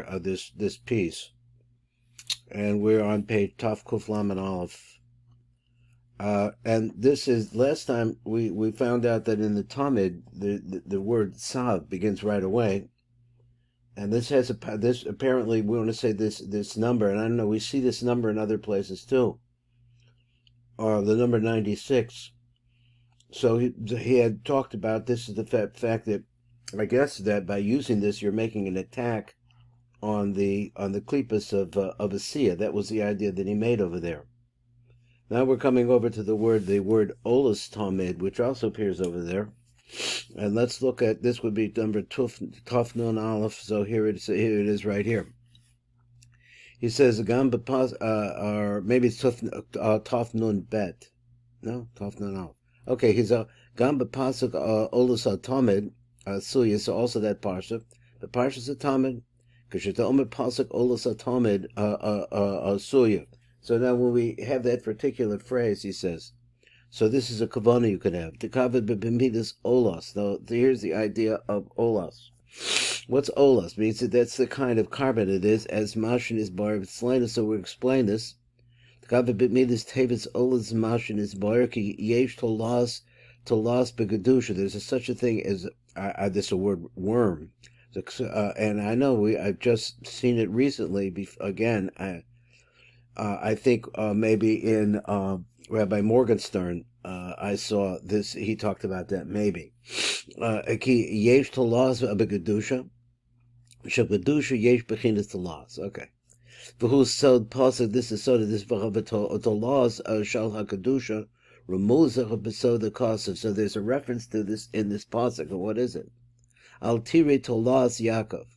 of this piece, and we're on page Taf Kuf Lamed Aleph. And this is last time we found out that in the Tamid the word Sav begins right away, and this has this apparently we want to say this number, and I don't know, we see this number in other places too, or the number 96. So he had talked about this is the fact that I guess that by using this you're making an attack on the klipas of Asiya. That was the idea that he made over there. Now we're coming over to the word Olas Tamid, which also appears over there. And let's look at, this would be number Tuf Nun Aleph. So here it is right here. He says, or maybe it's Tuf Nun Bet. No, Tuf Nun Aleph. Okay, he's a Gam B'Pasuk Olas Tamid, Suya, so also that Parsha. The Parsha's a Tamid, Kashita Omer Pasuk Olas Tamid, Suya. So now when we have that particular phrase, he says, so this is a kavana you could have. The kavod b'midas olas. Now, here's the idea of olas. What's olas? Means that that's the kind of carbon it is, as mashin is bar v'tzleina, so we'll explain this. The kavod b'midas tevis olas mashin is bar ki yesh tolas begadusha. There's such a thing as, this a word, worm. And I know I've just seen it recently, again, I think maybe in Rabbi Morgenstern, I saw this. He talked about that maybe. Yesh talas begadusha, shebgadusha yesh bechinas talas. Okay. V'hu sod pasuk. This is so that this talas shal hakadusha remuzach besod the kasav. So there's a reference to this in this pasuk. What is it? Al tiri talas Yaakov.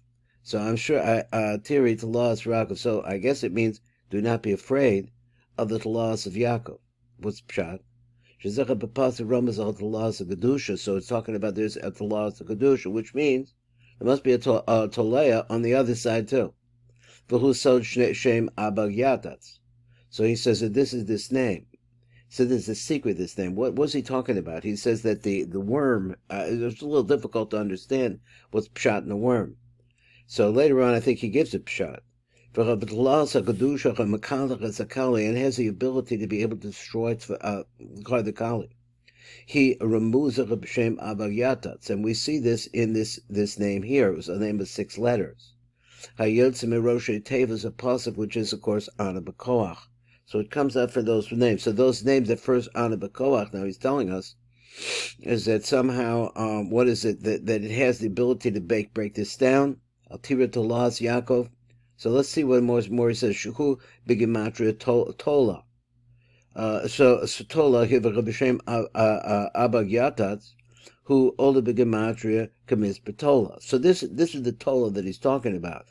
So I'm sure tiri talas Yaakov. So I guess it means, do not be afraid of the talas of Yaakov. What's pshat? Shezecha b'pasuk ramaz al talas of Kedusha. So it's talking about there's a talas of Kedusha, which means there must be a toleya on the other side too. V'hu sod shem abag yatatz. So he says that this is this name. So there's a secret, this name. What was he talking about? He says that the worm, it's a little difficult to understand what's pshat in the worm. So later on, I think he gives a pshat. And has the ability to be able to destroy the Kali. He removes Shem Avayatats, and we see this in this name here. It was a name of 6 letters. Hayotze Miroshe Tevas a pasuk, which is of course Ana B'Koach. So it comes out for those names. So those names at first Ana B'Koach, now he's telling us, is that somehow what is it that it has the ability to break this down? Altira Tolas Yaakov. So let's see what more he says. Shuhu bigimatria tola. So tola here b'shem abag yatatz, who ola bigimatria kamis b'tola. So this is the tola that he's talking about.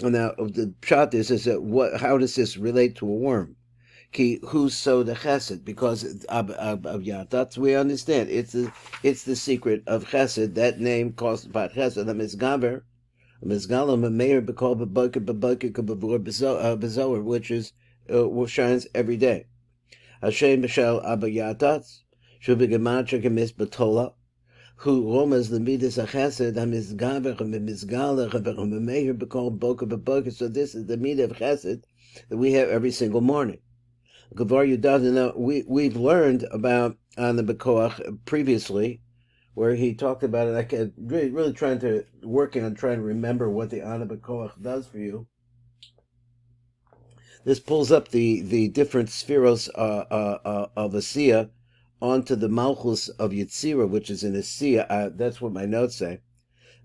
And now the pshat is that how does this relate to a worm? Ki who's so the chesed, because of yatatz we understand it's the secret of chesed. That name calls about chesed. The misgaber. Which is shines every day. Hashem b'shel abayatats shubigematcha kemis batola, who romas the midas achesed hamizgaver hamizgaler hameir b'kol boka b'boka. So this is the midah of chesed that we have every single morning. Gavar Yudad. We've learned about on the Bekoach previously, where he talked about it. I can really trying to remember what the Ana B'Koach does for you. This pulls up the different spheros of Asiya onto the Malchus of Yetzira, which is in Asiya. That's what my notes say.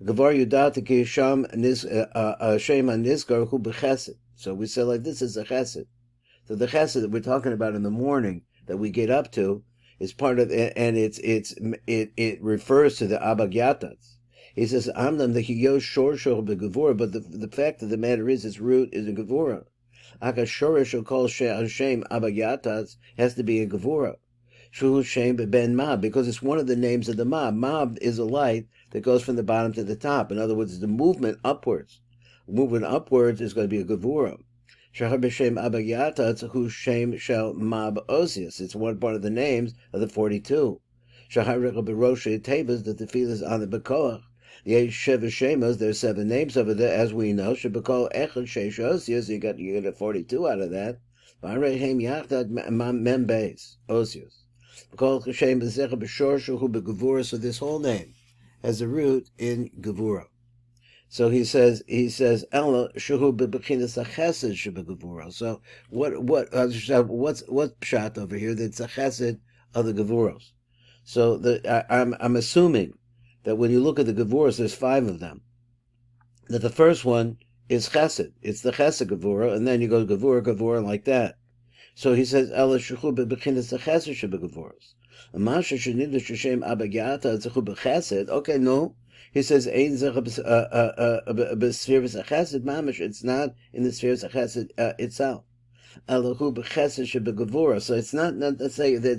Gavar Yudat ki Sham Shema Nizgar Hu B'Chesed. So we say like this is a Chesed. So the Chesed that we're talking about in the morning that we get up to is part of it, and it refers to the Abagyatats. He says, Amnam the Hiyosh Shor Shor Begavura, but the fact of the matter is its root is in Gavura. Aka Shorish will call Shem Abagyatats has to be in Gavura. Shu Shem Ben Mab, because it's one of the names of the Mab. Mab is a light that goes from the bottom to the top. In other words, the movement upwards. Movement upwards is going to be a Gavura. Shahar b'shem abayatatz hu shem shel mab osius. It's one part of the names of the 42. Shahar b'roshe tevas, that the field is on the bekoach. Yesh Sheva Shemas, there's 7 names over there, as we know. Shebekol Echad Sheish Osius, you get a 42 out of that. V'arehem Yachad Mem Beis, Osius. Bekol Shem Bezecha B'Shor Shuhu B'Gevura, so this whole name has a root in Gevura. So he says Ella Shuhu B'Bechinas HaChesed Shebegevura. So what's pshat over here? That's a chesed of the Gevuros. So I'm assuming that when you look at the Gevuros, there's 5 of them. That the first one is chesed. It's the chesed Gevura, and then you go Gevura like that. So he says Ella Shuhu B'Bechinas HaChesed Shebegevuros. Amasha Shenidu Sheshem Abagyata Zechu B'Chesed. Okay, no. He says, it's not in the spheres of chesed itself. So it's not to say that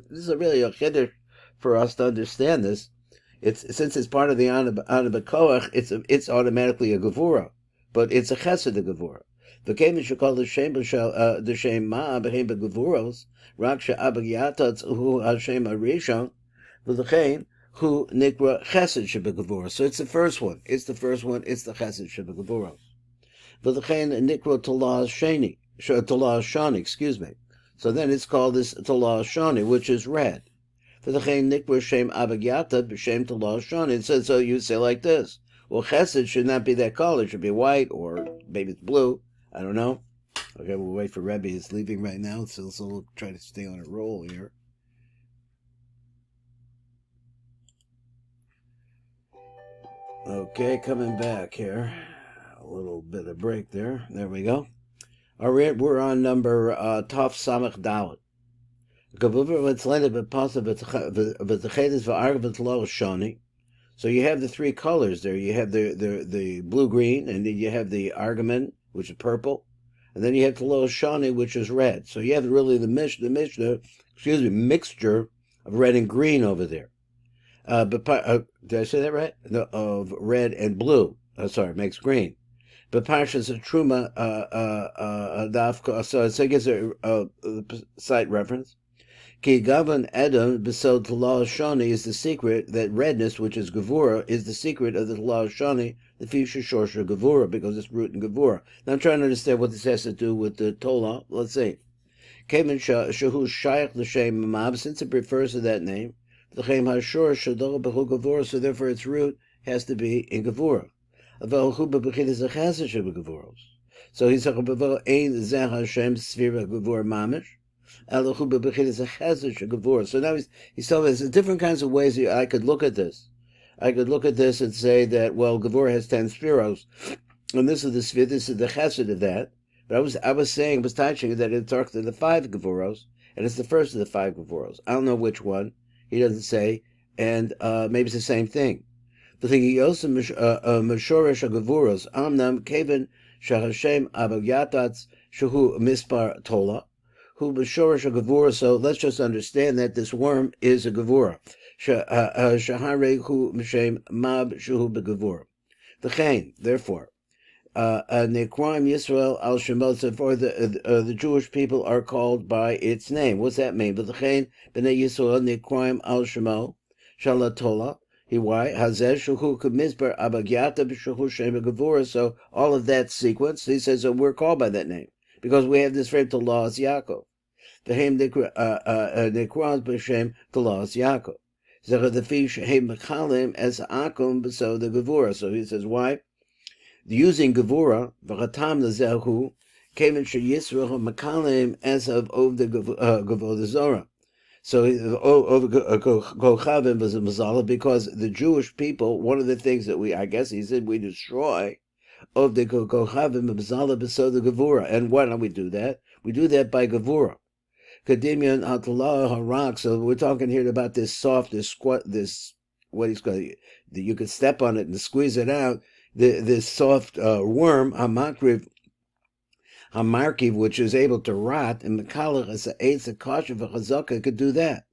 this is really a chiddush for us to understand this. Since it's part of the Anabakoach, it's automatically a gevura, but it's a chesed of gevura. The came should call the shem ma behem begevuros raksha abagyata hu hashem arishon v'lechein who nikra chesed shebegevura. So it's the first one. It's the chesed shebegevura. V'lechein nikra talah shani, excuse me. So then it's called this talah shani, which is red. V'lechein nikra shem abagyata b'shem talah shani. It says, so you say like this. Well, chesed should not be that color. It should be white, or maybe it's blue. I don't know. Okay, we'll wait for Rebbe. He's leaving right now, so we'll try to stay on a roll here. Okay, coming back here. A little bit of break there. There we go. All right, we're on number Taf Samach Dalet. So you have the 3 colors there. You have the blue-green, and then you have the argaman, which is purple, and then you have the Taloh Shani, which is red. So you have really the mixture of red and green over there. Did I say that right? No, of red and blue. Makes green. But Parshas Truma, so it gives a site reference. Ki Gavan Edom Besod Talah Shani is the secret, that redness, which is Gevura, is the secret of the Talah Shani, the future Shorsha Gevura, because it's root in Gevura. Now I'm trying to understand what this has to do with the Tola. Let's see. Kemen Shahu Shaykh L'Shem Mab, since it refers to that name. So therefore its root has to be in Gevura. So he's talking about Ein Zeh Hashem Sfira Gevura Mamish. So now he's telling us there's different kinds of ways I could look at this. I could look at this and say that, well, Gevura has 10 spheros, and this is the sphere, this is the chesed of that. But I was touching that it talks to the 5 Gevuros, and it's the first of the 5 Gevuros. I don't know which one. He doesn't say, and maybe it's the same thing. The thing he also Meshoresh Gevuros Amnam Kevin Shahashem Abagyatats Shahu Mispar Tola, who Meshoresh Gevura. So let's just understand that this worm is a Gevura. Shahare Hu Mishem Mab Shahu Begevura. The Chain, therefore. Nekram Yisrael al Shemot, for the Jewish people are called by its name. What's that mean? But the Chain Bnei Yisrael Nekram al Shemot Shalatola. Why? Hazeh Shuhu Mizbar Abagyata B'Shuhu Shem Gevura. So all of that sequence, he says, we're called by that name because we have this frame to Laws Yaakov. The Haim Nekram B'Shem to Laws Yaakov. Zechah the fish Haim Mechalim as Akum. So the Gevura. So he says, why? Using Gevura, v'chatam lezehu, kevin sheyisrael makalim as of the Gevura Zora. So over Kochavim was a mazala, because the Jewish people, one of the things that I guess he said, we destroy of the Kochavim mazala beso the Gevura. And why don't we do that? We do that by Gevura. Kadimian atalah harak. So we're talking here about this soft, what he's called. You could step on it and squeeze it out. This soft worm, hamarkiv, which is able to rot, and mekalach as a eitz, a kasha v'chazaka could do that.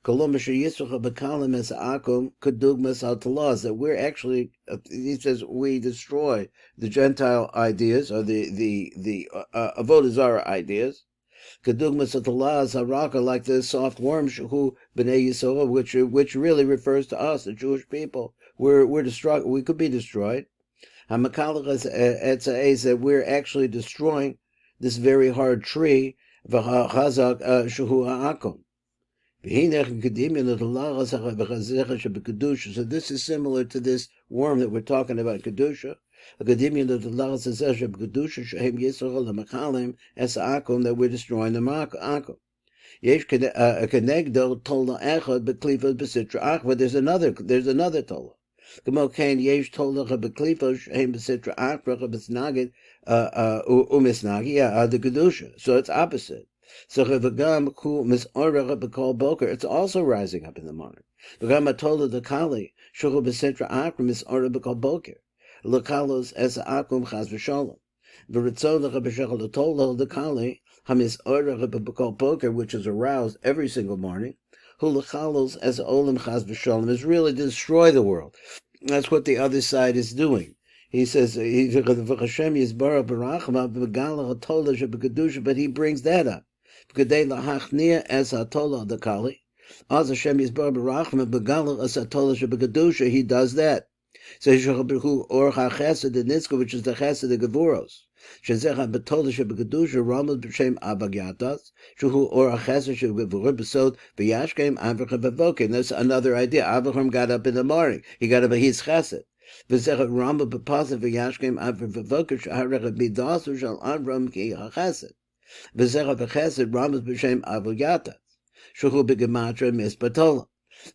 Kolom yisrael bekalim as akum kedugmas al talas, that we're actually, he says, we destroy the Gentile ideas, or the avodah zarah ideas. Kedugmas al talas haraka, like the soft worm who bnei Yisrael, which really refers to us, the Jewish people, we're destroyed. We could be destroyed. Hamakalachas etzaes that we're actually destroying this very hard tree. V'chazak shuhu ha'akom. So this is similar to this worm that we're talking about, Kedusha. That we're destroying the Akum. There's another Tola. The Kedusha. So it's opposite. So it's also rising up in the morning. The Kali, Lokalos as Akum Chaz V'Shalom. The Kali, which is aroused every single morning, Hulachalos as Olam Chaz V'Shalom, is really to destroy the world. That's what the other side is doing. He says, but he brings that up. He does that. So which is the chesed of Gevuros. Shezecha betola shebekadusha ramas b'shem abagyatas shuhu or chesed shebevurim besod v'yashkem avrichem bevokim. That's another idea. Avrichem got up in the morning. He got up. He's chesed. V'zecha rama b'pasa v'yashkem avrichem bevokim shaharech bidasu shal avram ki hachesed. V'zecha v'chesed ramas b'shem abagyatas shuhu b'gematra mispatola.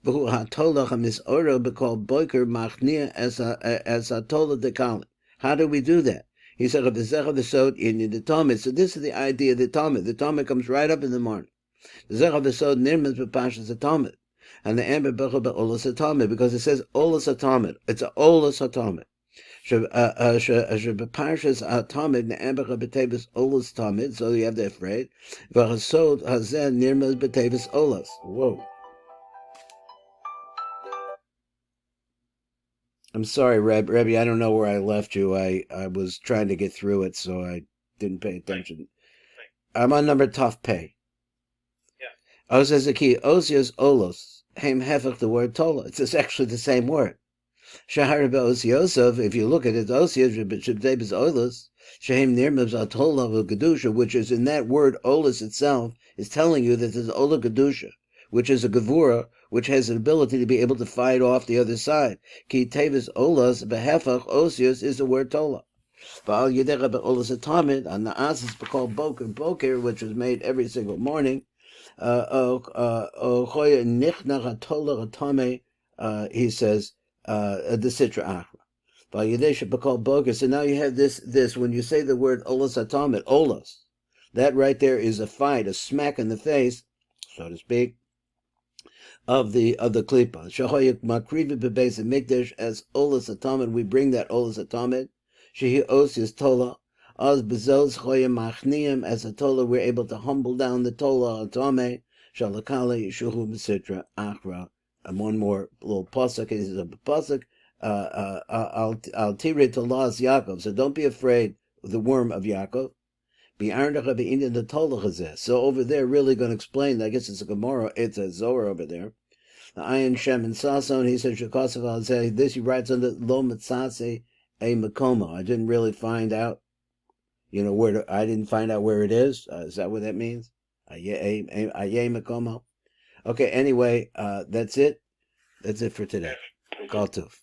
V'hu hatola hamisora b'kol boiker machnia as hatola dekali. How do we do that? He said, in the Tamid. So this is the idea of the Tamid. The Tamid comes right up in the morning. The Zech the Sod nirmaz b'pashas Tamid. And the Amber Bechel be'olas Tamid, because it says olas Tamid. It's a olas Tamid. B'pashas Tamid, the Amber b'tevis olas Tamid, so you have that phrase. V'chasod hazen nirmaz b'tevis olas. Whoa. I'm sorry, Rebbe, I don't know where I left you. I was trying to get through it, so I didn't pay attention. Right. I'm on number Taf Pay. Yeah. Os as a key, Osios Olos, Haim Hefach, the word Tola. It's actually the same word. Shahar Osiosov, if you look at it, Osios, Shabdebis Olos, Shaim Nirmabs Atola of Gedusha, which is in that word Olos itself, is telling you that there's Ola Gedusha, which is a Gevura, which has an ability to be able to fight off the other side. Ki tevis olas behefach osios is the word tola. V'al yedecha be'olas atamid, on the asis called boker, which was made every single morning. Choya nichnach atola atame, he says, the sitra achra. V'al yedesha b'kol boker. So now you have this, when you say the word olas atamid, olas, that right there is a fight, a smack in the face, so to speak, of the klipa. Shahoyak makrivi bebeis mikdash as olas atamid. We bring that olas atamid. Shehi osius tola. As bezos choyim machniim as a tola. We're able to humble down the tola atame. Shalakali shuhu besitra achra. And one more little pasuk. This is a pasuk. Al tire tolas Yaakov. So don't be afraid of the worm of Yaakov. So over there, really going to explain. I guess it's a Gemara. It's a Zohar over there. The Ayin Shem and Sason. He says Shekosov. I'll say this. He writes under Lo Mitzase a Makomo. I didn't really find out. Where I didn't find out where it is. Is that what that means? Aye Makomo. Okay. Anyway, that's it. That's it for today. Kol Tov.